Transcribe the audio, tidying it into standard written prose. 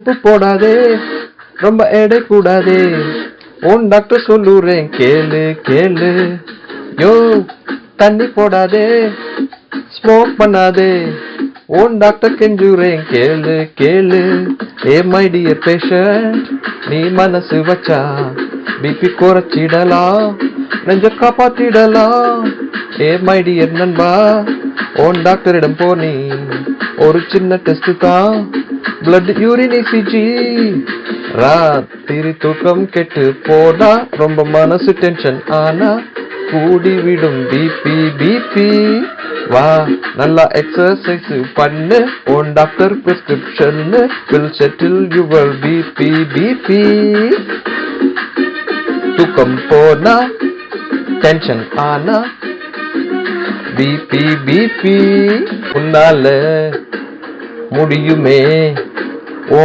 உப்பு போடாதே, ரொம்ப எடை கூடாதே, உன் டாக்டர் சொல்லுறேன் கேளு கேளு. யோ தண்ணி போடாதே, ஸ்மோக் பண்ணாதே, உன் டாக்டர் கெஞ்சுறேன் கேளு கேளு. ஏ மை டியர் பேஷண்ட், நீ மனசு வச்சா பிபி குறைச்சிடலாம், நெஞ்ச காப்பாத்திடலாம். ஏ மை டியர் நண்பா, உன் டாக்டரிடம் போனி ஒரு சின்ன டெஸ்ட் தான், பிளட் யூரின் இசிஜி. ராத்திரி தூக்கம் கெட்டு போனா, ரொம்ப மனசு டென்ஷன் ஆனா கூடிவிடும் பிபி பிபி. வா நல்லா எக்ஸசைஸ் பண்ணு, உன் doctor prescription will settle your BP BP. தூக்கம் போனா டென்ஷன் ஆனா பிபி பிபி. உன்னால முடியுமே, ஓ